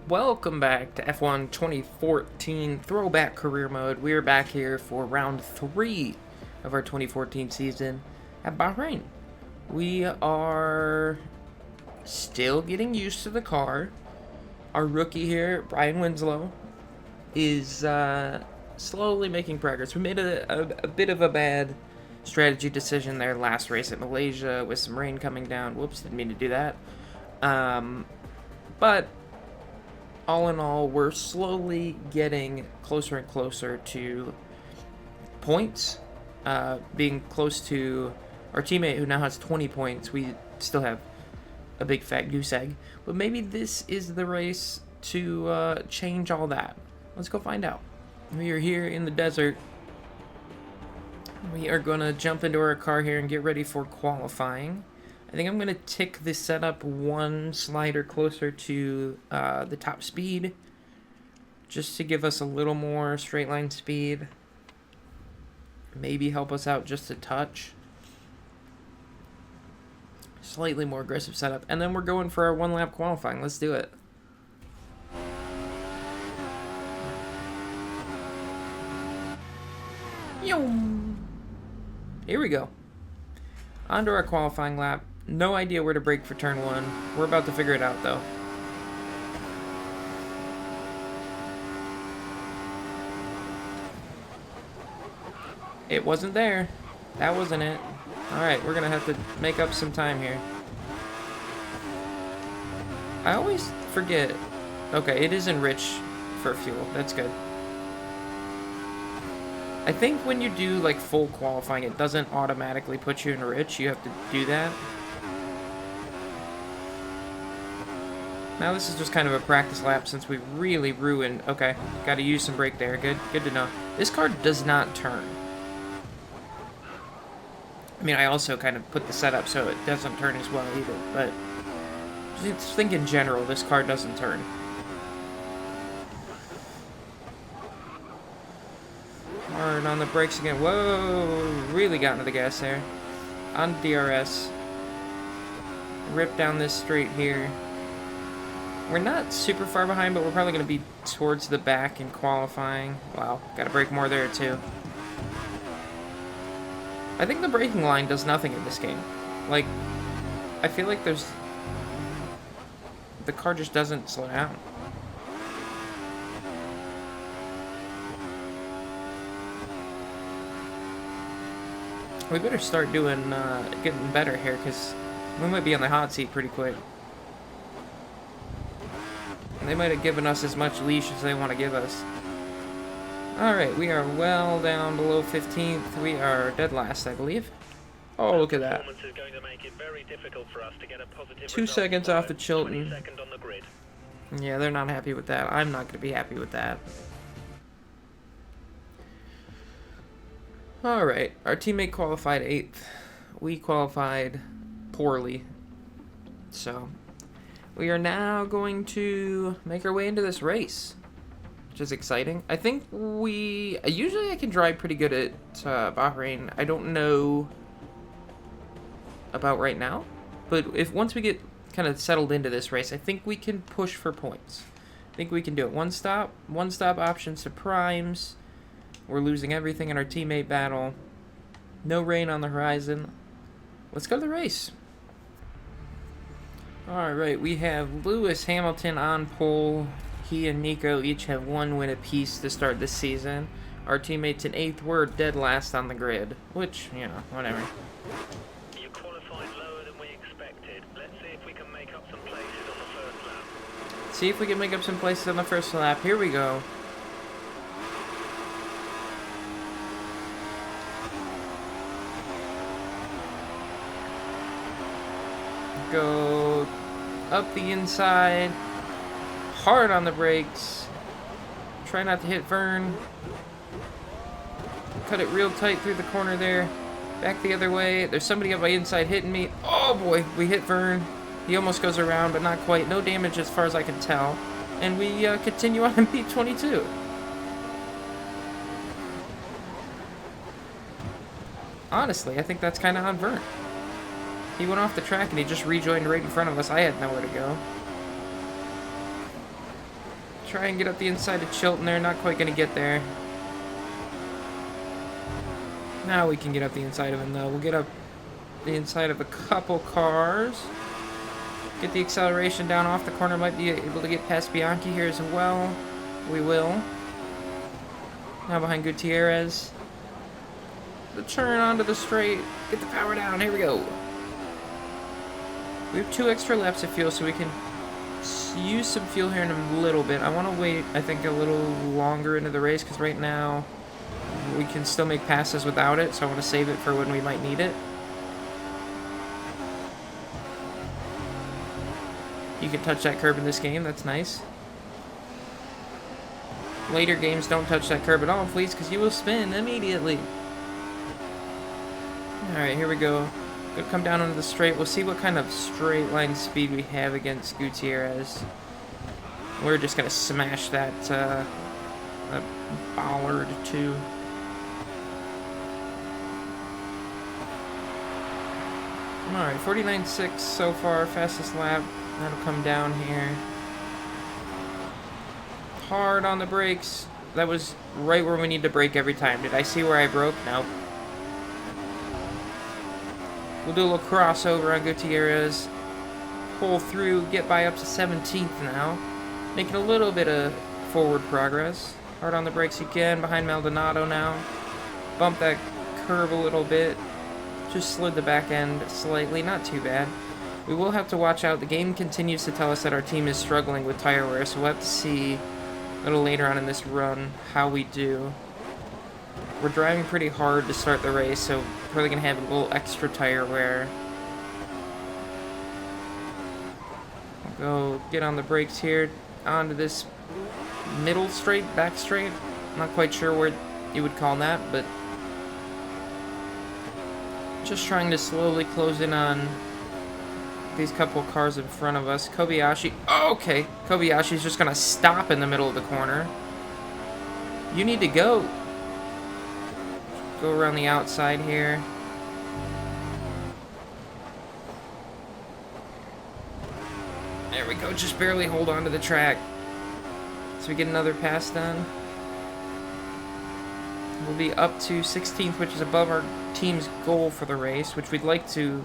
Welcome back to F1 2014 Throwback Career Mode. We're back here for round 3 of our 2014 season at Bahrain. We are still getting used to the car. Our rookie here, Bryan Winslow, is slowly making progress. We made a bit of a bad strategy decision there last race at Malaysia with some rain coming down. Whoops, didn't mean to do that. But all in all, we're slowly getting closer and closer to points, being close to our teammate who now has 20 points. We still have a big fat goose egg, but maybe this is the race to change all that. Let's go find out. We are here in the desert. We are going to jump into our car here and get ready for qualifying. I think I'm going to tick the setup one slider closer to the top speed, just to give us a little more straight line speed. Maybe help us out just a touch. Slightly more aggressive setup. And then we're going for our one lap qualifying. Let's do it. Here we go. Onto our qualifying lap. No idea where to brake for turn 1. We're about to figure it out, though. It wasn't there. That wasn't it. Alright, we're going to have to make up some time here. I always forget. Okay, it is enriched for fuel. That's good. I think when you do, like, full qualifying, it doesn't automatically put you in rich. You have to do that. Now this is just kind of a practice lap since we really ruined... Okay, got to use some brake there. Good to know. This car does not turn. I mean, I also kind of put the setup so it doesn't turn as well either, but just think in general, this car doesn't turn. Hard on the brakes again. Whoa, really got into the gas there. On DRS. Rip down this straight here. We're not super far behind, but we're probably going to be towards the back in qualifying. Wow, got to brake more there too. I think the braking line does nothing in this game. Like, I feel like there's... The car just doesn't slow down. We better start doing, getting better here, because we might be on the hot seat pretty quick. They might have given us as much leash as they want to give us. Alright, we are well down below 15th. We are dead last, I believe. Oh, look at that. 2 seconds off the Chilton. Yeah, they're not happy with that. I'm not going to be happy with that. Alright, our teammate qualified 8th. We qualified poorly. So... we are now going to make our way into this race, which is exciting. I think usually I can drive pretty good at Bahrain. I don't know about right now, but once we get kind of settled into this race, I think we can push for points. I think we can do it. One stop options to primes. We're losing everything in our teammate battle. No rain on the horizon. Let's go to the race. Alright, we have Lewis Hamilton on pole. He and Nico each have 1 win apiece to start this season. Our teammates in 8th. We're dead last on the grid, which, you know, whatever. You qualified lower than we expected. Let's see if we can make up some places on the first lap. See if we can make up some places on the first lap. Here we go. Go up the inside, hard on the brakes, try not to hit Vern, cut it real tight through the corner there, back the other way, there's somebody up my inside hitting me, oh boy, we hit Vern, he almost goes around, but not quite, no damage as far as I can tell, and we continue on in P22. Honestly, I think that's kind of on Vern. He went off the track and he just rejoined right in front of us. I had nowhere to go. Try and get up the inside of Chilton there. Not quite going to get there. Now we can get up the inside of him, though. We'll get up the inside of a couple cars. Get the acceleration down off the corner. Might be able to get past Bianchi here as well. We will. Now behind Gutierrez. The turn onto the straight. Get the power down. Here we go. We have 2 extra laps of fuel, so we can use some fuel here in a little bit. I want to wait, I think, a little longer into the race, because right now we can still make passes without it, so I want to save it for when we might need it. You can touch that curb in this game. That's nice. Later games, don't touch that curb at all, please, because you will spin immediately. Alright, here we go. Gonna come down onto the straight. We'll see what kind of straight line speed we have against Gutierrez. We're just gonna smash that, that bollard too. Alright, 49.6 so far, fastest lap. That'll come down here. Hard on the brakes. That was right where we need to brake every time. Did I see where I broke? Nope. We'll do a little crossover on Gutierrez. Pull through, get by up to 17th now. Making a little bit of forward progress. Hard on the brakes again, behind Maldonado now. Bump that curve a little bit. Just slid the back end slightly, not too bad. We will have to watch out. The game continues to tell us that our team is struggling with tire wear, so we'll have to see a little later on in this run how we do. We're driving pretty hard to start the race, so probably going to have a little extra tire wear. I'll go get on the brakes here, onto this middle straight, back straight. I'm not quite sure what you would call that, but just trying to slowly close in on these couple cars in front of us. Kobayashi. Oh, okay. Kobayashi's just going to stop in the middle of the corner. You need to go. Go around the outside here. There we go. Just barely hold on to the track. So we get another pass done. We'll be up to 16th, which is above our team's goal for the race, which we'd like to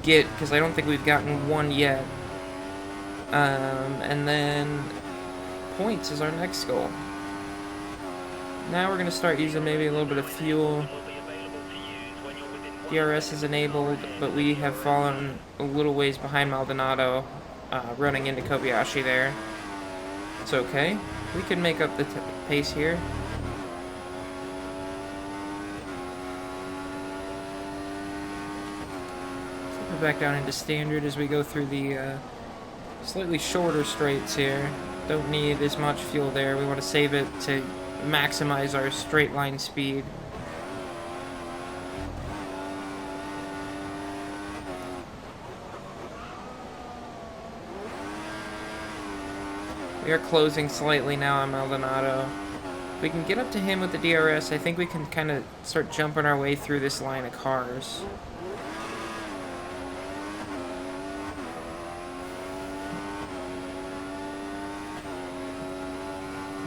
get, because I don't think we've gotten one yet. And then points is our next goal. Now we're going to start using maybe a little bit of fuel. DRS is enabled, but we have fallen a little ways behind Maldonado, running into Kobayashi there. It's okay. We can make up the pace here. Flip it back down into standard as we go through the slightly shorter straights here. Don't need as much fuel there. We want to save it to maximize our straight line speed. We are closing slightly now on Maldonado. If we can get up to him with the DRS, I think we can kind of start jumping our way through this line of cars.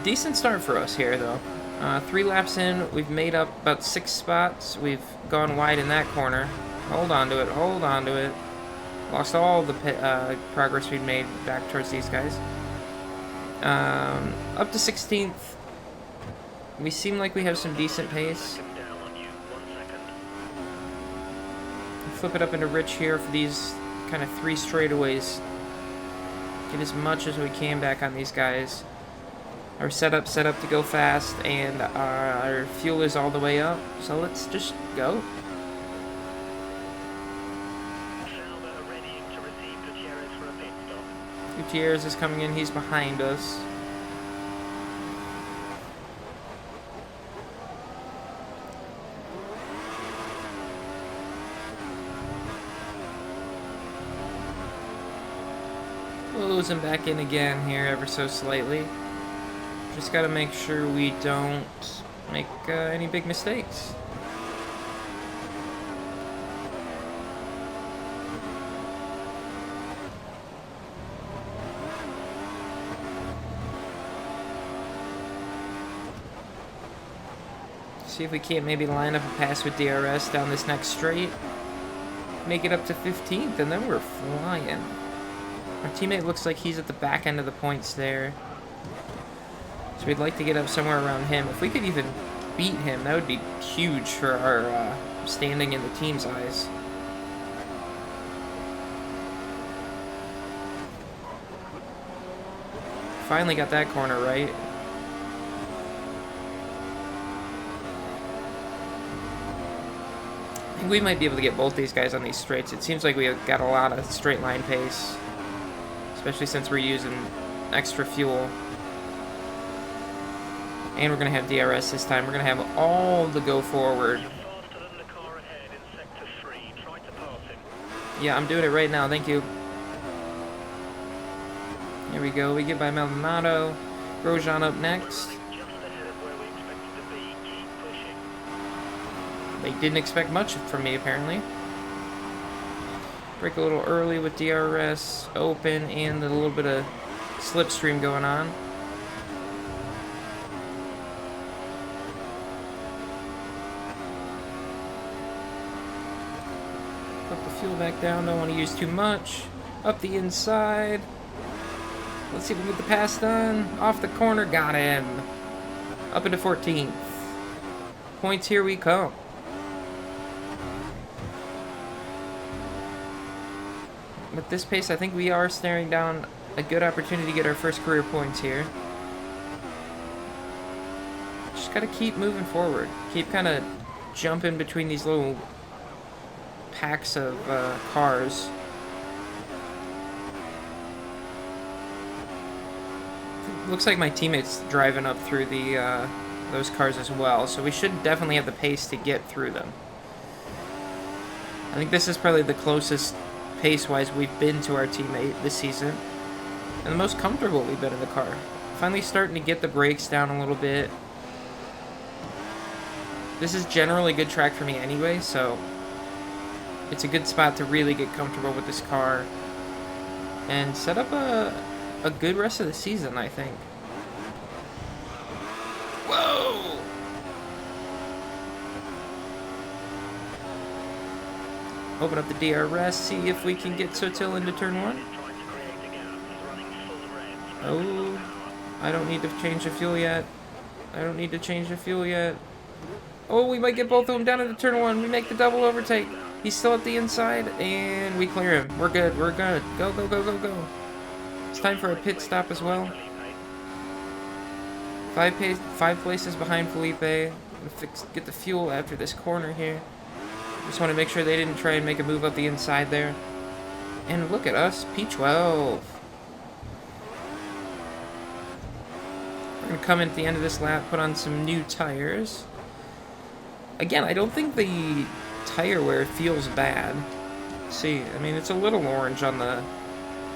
Decent start for us here, though. 3 laps in, we've made up about 6 spots. We've gone wide in that corner. Hold on to it, hold on to it. Lost all the progress we'd made back towards these guys. Up to 16th. We seem like we have some decent pace. Flip it up into Rich here for these kind of 3 straightaways. Get as much as we can back on these guys. Our set up to go fast, and our fuel is all the way up, so let's just go. Gutierrez is coming in, he's behind us. We'll lose him back in again here ever so slightly. Just gotta make sure we don't make any big mistakes. See if we can't maybe line up a pass with DRS down this next straight. Make it up to 15th, and then we're flying. Our teammate looks like he's at the back end of the points there. So we'd like to get up somewhere around him. If we could even beat him, that would be huge for our standing in the team's eyes. Finally got that corner right. I think we might be able to get both these guys on these straights. It seems like we have got a lot of straight line pace, especially since we're using extra fuel. And we're going to have DRS this time. We're going to have all the go forward. Yeah, I'm doing it right now. Thank you. Here we go. We get by Maldonado. Grosjean up next. They didn't expect much from me, apparently. Break a little early with DRS open and a little bit of slipstream going on. Put the fuel back down. Don't want to use too much. Up the inside. Let's see if we can get the pass done. Off the corner. Got him. Up into 14th. Points, here we come. With this pace, I think we are staring down a good opportunity to get our first career points here. Just gotta keep moving forward. Keep kind of jumping between these little packs of cars. Looks like my teammate's driving up through the those cars as well, so we should definitely have the pace to get through them. I think this is probably the closest pace-wise we've been to our teammate this season, and the most comfortable we've been in the car. Finally starting to get the brakes down a little bit. This is generally a good track for me anyway, so it's a good spot to really get comfortable with this car and set up a good rest of the season, I think. Whoa! Open up the DRS, see if we can get Sotil into turn 1. Oh, I don't need to change the fuel yet. I don't need to change the fuel yet. Oh, we might get both of them down into turn 1. We make the double overtake. He's still at the inside, and we clear him. We're good, we're good. Go, go, go, go, go. It's time for a pit stop as well. Five places behind Felipe. Get the fuel after this corner here. Just want to make sure they didn't try and make a move up the inside there. And look at us, P12. We're going to come in at the end of this lap, put on some new tires. Again, I don't think the tire wear feels bad. See, I mean, it's a little orange on the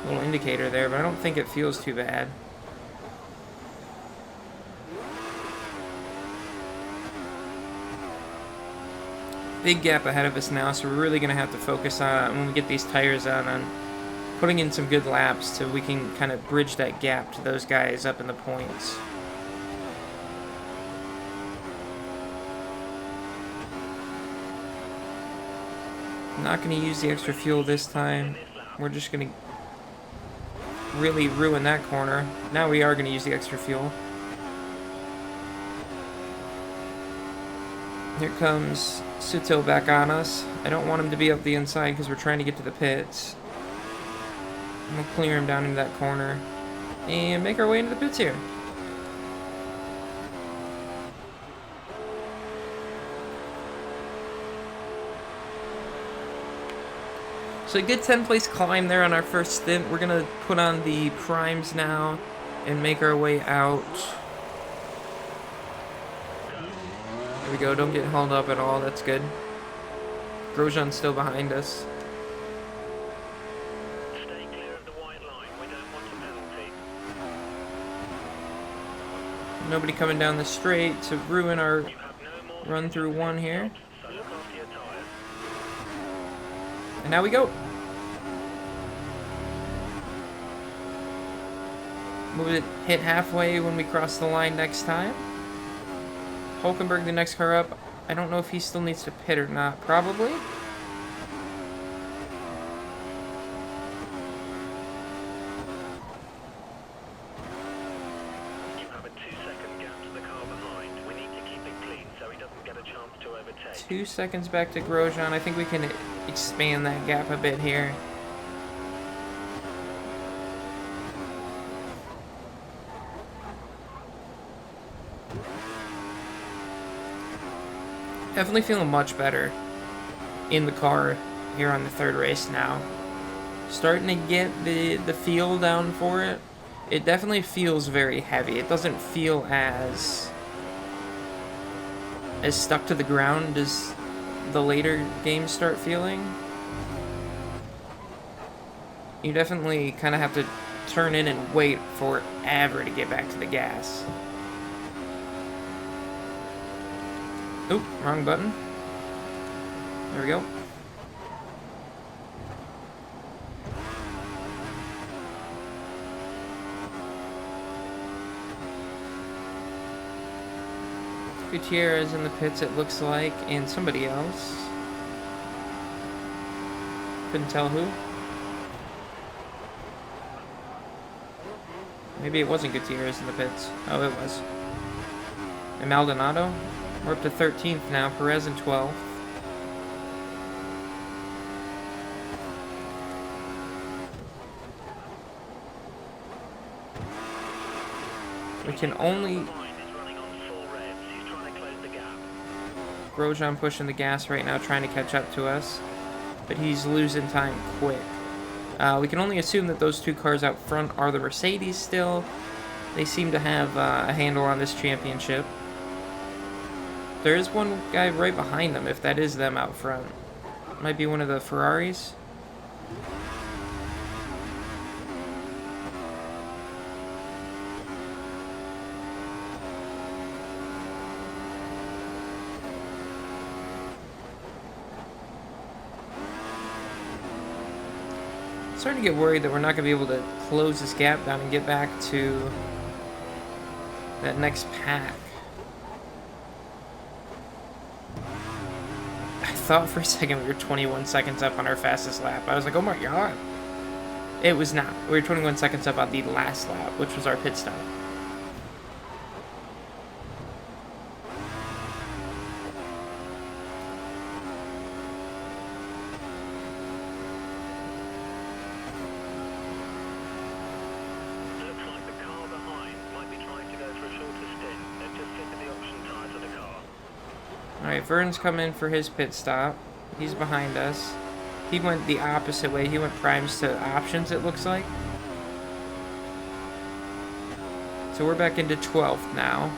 little indicator there, but I don't think it feels too bad. Big gap ahead of us now, so we're really going to have to focus on, when we get these tires on putting in some good laps so we can kind of bridge that gap to those guys up in the points. Not going to use the extra fuel this time. We're just going to really ruin that corner. Now we are going to use the extra fuel. Here comes Sotil back on us. I don't want him to be up the inside because we're trying to get to the pits. I'm going to clear him down into that corner and make our way into the pits here. So a good 10th place climb there on our first stint. We're going to put on the primes now and make our way out. There we go, don't get hauled up at all, that's good. Grosjean's still behind us. Stay clear of the white line, we don't want a penalty. Nobody coming down the straight to ruin our You have no more run through one here. so look after your tyres. And now we go. We'll hit halfway when we cross the line next time. Hulkenberg, the next car up. I don't know if he still needs to pit or not. Probably. You have a 2-second gap to the car behind. We need to keep it clean so he doesn't get a chance to overtake. 2 seconds back to Grosjean. I think we can expand that gap a bit here. Definitely feeling much better in the car here on the third race now. Starting to get the feel down for it. It definitely feels very heavy. It doesn't feel as stuck to the ground as the later games start feeling. You definitely kind of have to turn in and wait forever to get back to the gas. Oop, wrong button. There we go. Gutierrez in the pits, it looks like, and somebody else. Couldn't tell who. Maybe it wasn't Gutierrez in the pits. Oh, it was. And Maldonado? We're up to 13th now. Perez in 12th. We can only... Grosjean pushing the gas right now, trying to catch up to us. But he's losing time quick. We can only assume that those two cars out front are the Mercedes still. They seem to have a handle on this championship. There is one guy right behind them, if that is them out front. Might be one of the Ferraris. Starting to get worried that we're not going to be able to close this gap down and get back to that next pack. I thought for a second we were 21 seconds up on our fastest lap. I was like, oh my god. It was not. We were 21 seconds up on the last lap, which was our pit stop. Alright, Vern's coming for his pit stop. He's behind us. He went the opposite way. He went primes to options, it looks like. So we're back into 12th now.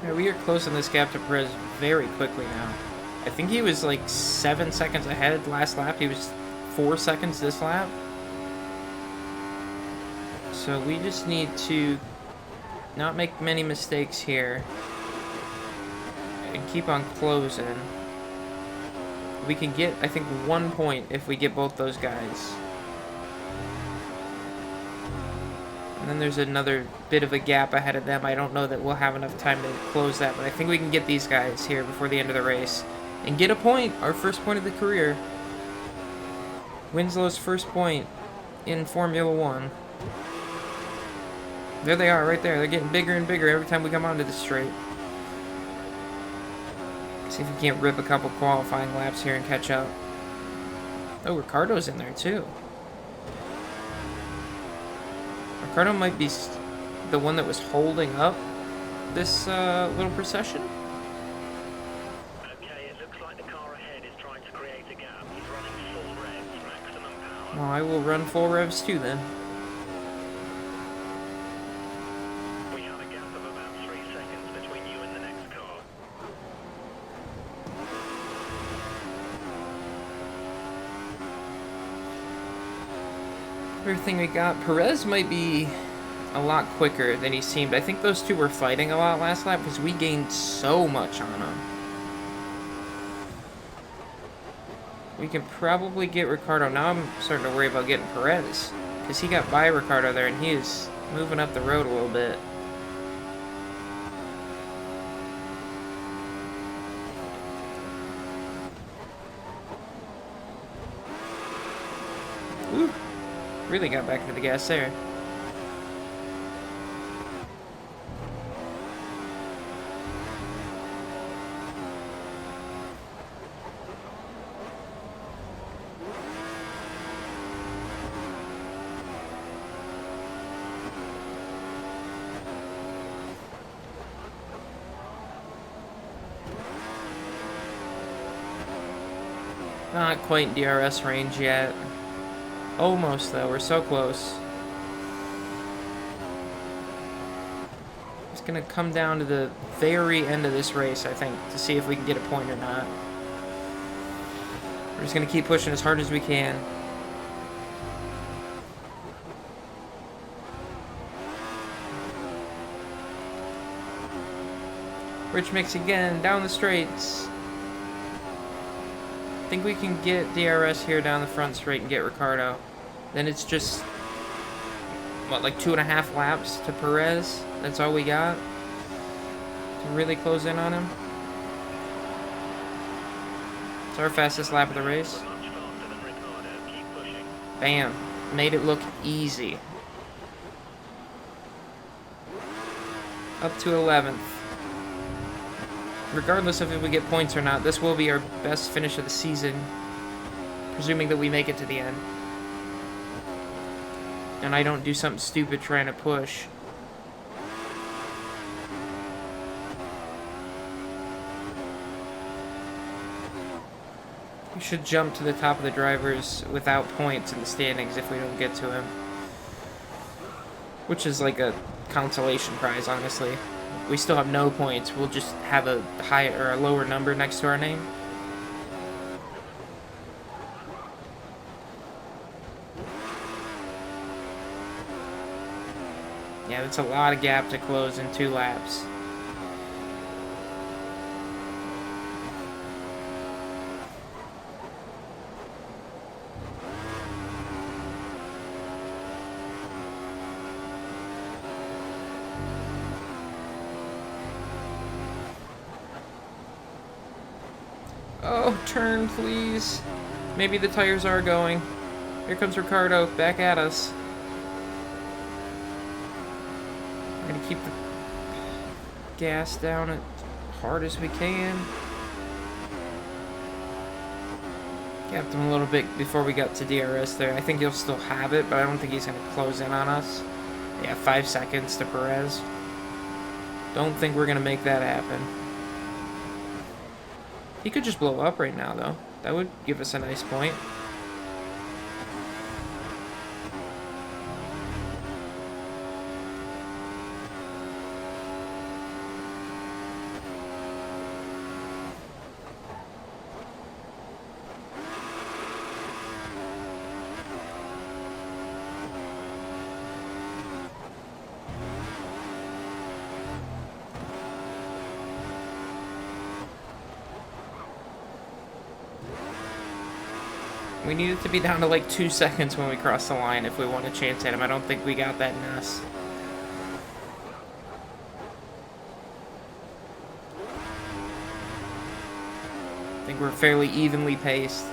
Yeah, we are closing this gap to Perez very quickly now. I think he was like 7 seconds ahead last lap. He was 4 seconds this lap. So we just need to not make many mistakes here and keep on closing. We can get, I think, 1 point if we get both those guys. And then there's another bit of a gap ahead of them. I don't know that we'll have enough time to close that, but I think we can get these guys here before the end of the race. And get a point, our first point of the career. Winslow's first point in Formula 1. There they are, right there. They're getting bigger and bigger every time we come onto the straight. See if we can't rip a couple qualifying laps here and catch up. Oh, Ricardo's in there too. Ricardo might be the one that was holding up this little procession. Okay, it looks like the car ahead is trying to create a gap. He's running full revs, maximum power. Well, I will run full revs too then. We have a gap of about 3 seconds between you and the next car. Everything we got, Perez might be a lot quicker than he seemed. I think those two were fighting a lot last lap because we gained so much on them. We can probably get Ricardo. Now I'm starting to worry about getting Perez because he got by Ricardo there and he is moving up the road a little bit. Ooh. Really got back into the gas there. Not quite in DRS range yet. Almost, though. We're so close. It's going to come down to the very end of this race, I think, to see if we can get a point or not. We're just going to keep pushing as hard as we can. Rich mix again, down the straights. I think we can get DRS here down the front straight and get Ricardo. Then it's just, what, like 2.5 laps to Perez? That's all we got to really close in on him. It's our fastest lap of the race. Bam. Made it look easy. Up to 11th. Regardless of if we get points or not, this will be our best finish of the season, presuming that we make it to the end. And I don't do something stupid trying to push. We should jump to the top of the drivers without points in the standings if we don't get to him. Which is like a consolation prize, honestly. We still have no points. We'll just have a higher or a lower number next to our name. Yeah, that's a lot of gap to close in 2 laps. Oh, turn, please. Maybe the tires are going. Here comes Ricardo, back at us. We're gonna keep the gas down as hard as we can. Gapped him a little bit before we got to DRS there. I think he'll still have it, but I don't think he's gonna close in on us. Yeah, 5 seconds to Perez. Don't think we're gonna make that happen. He could just blow up right now, though. That would give us a nice point. We need it to be down to like 2 seconds when we cross the line if we want a chance at him. I don't think we got that in us. I think we're fairly evenly paced.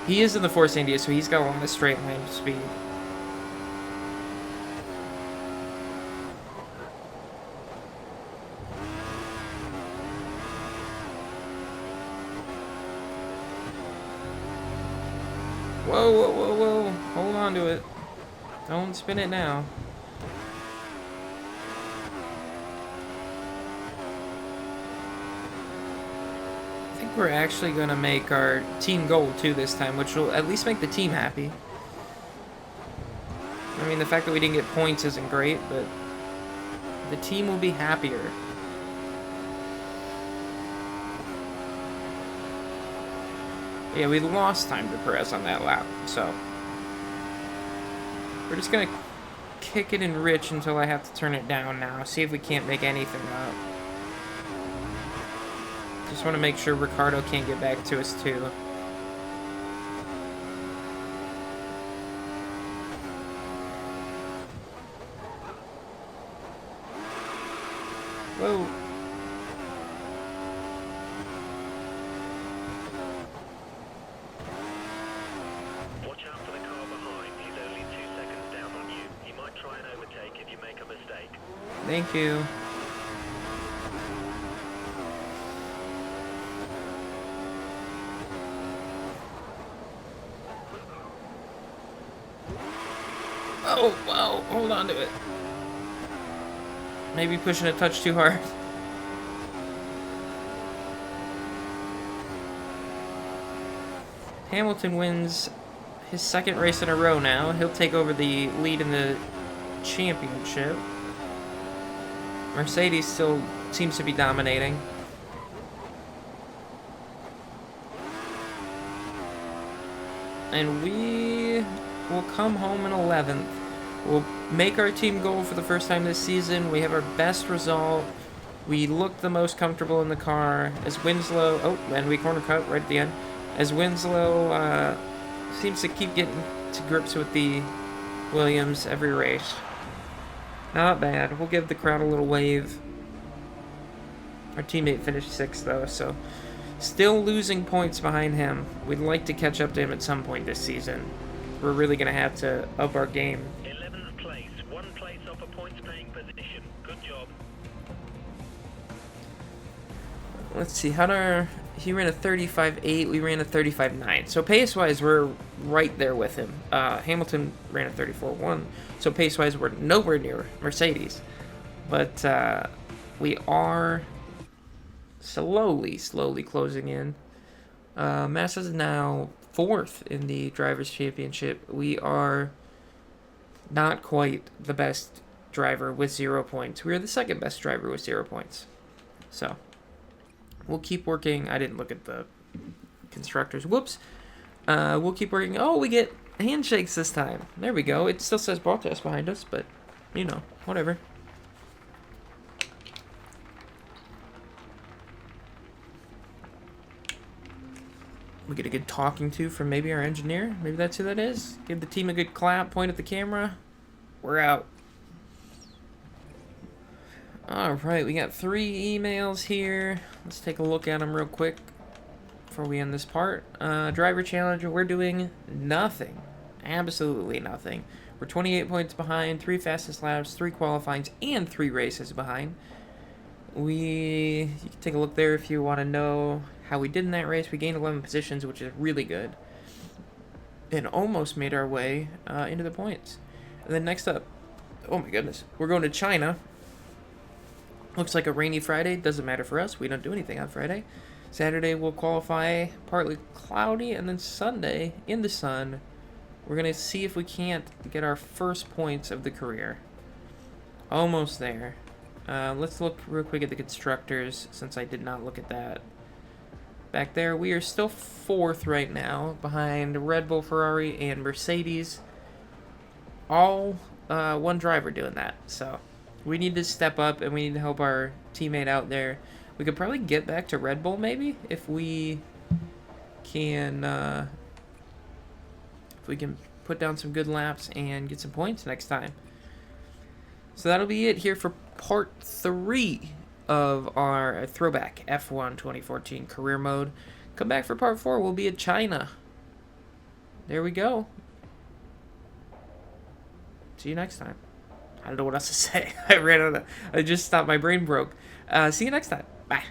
He is in the Force India, so he's got a lot of straight line speed. Whoa, whoa, whoa, whoa. Hold on to it. Don't spin it now. I think we're actually going to make our team goal, too, this time, which will at least make the team happy. I mean, the fact that we didn't get points isn't great, but the team will be happier. Yeah, we lost time to Perez on that lap, so we're just gonna kick it in rich until I have to turn it down now. See if we can't make anything up. Just want to make sure Ricardo can't get back to us too. Whoa. Watch out for the car behind. He's only 2 seconds down on you. He might try and overtake if you make a mistake. Thank you. Oh, wow. Hold on to it. Maybe pushing a touch too hard. Hamilton wins his second race in a row now. He'll take over the lead in the championship. Mercedes still seems to be dominating. And we will come home in 11th. We'll make our team goal for the first time this season. We have our best result. We look the most comfortable in the car. As Winslow... Oh, and we corner cut right at the end. As Winslow seems to keep getting to grips with the Williams every race. Not bad. We'll give the crowd a little wave. Our teammate finished 6th, though, so... Still losing points behind him. We'd like to catch up to him at some point this season. We're really going to have to up our game. 11th place. 1 place off a points-paying position. Good job. Let's see. He ran a 35.8. We ran a 35.9. So pace-wise, we're right there with him. Hamilton ran a 34.1. So pace-wise, we're nowhere near Mercedes. But we are slowly closing in. Massa is now 4th in the Drivers' Championship. We are not quite the best driver with 0 points. We are the second best driver with 0 points. So, we'll keep working. I didn't look at the constructors. Whoops. We'll keep working. Oh, we get handshakes this time. There we go. It still says Bottas behind us, but, you know, whatever. We get a good talking to from maybe our engineer. Maybe that's who that is. Give the team a good clap, point at the camera. We're out. Alright, we got 3 emails here. Let's take a look at them real quick before we end this part. Driver Challenger, we're doing nothing. Absolutely nothing. We're 28 points behind, 3 fastest laps, 3 qualifyings, and 3 races behind. You can take a look there if you want to know how we did in that race. We gained 11 positions, which is really good. And almost made our way into the points. And then next up, oh my goodness, we're going to China. Looks like a rainy Friday. Doesn't matter for us. We don't do anything on Friday. Saturday we'll qualify partly cloudy. And then Sunday, in the sun, we're going to see if we can't get our first points of the career. Almost there. Let's look real quick at the constructors, since I did not look at that. Back there, we are still 4th right now, behind Red Bull, Ferrari, and Mercedes. All one driver doing that, so we need to step up, and we need to help our teammate out there. We could probably get back to Red Bull, maybe, if we can we can put down some good laps and get some points next time. So that'll be it here for part 3 of our Throwback F1 2014 career mode. Come back for part 4. We'll be at China. There we go. See you next time. I don't know what else to say. I just stopped. My brain broke. See you next time. Bye.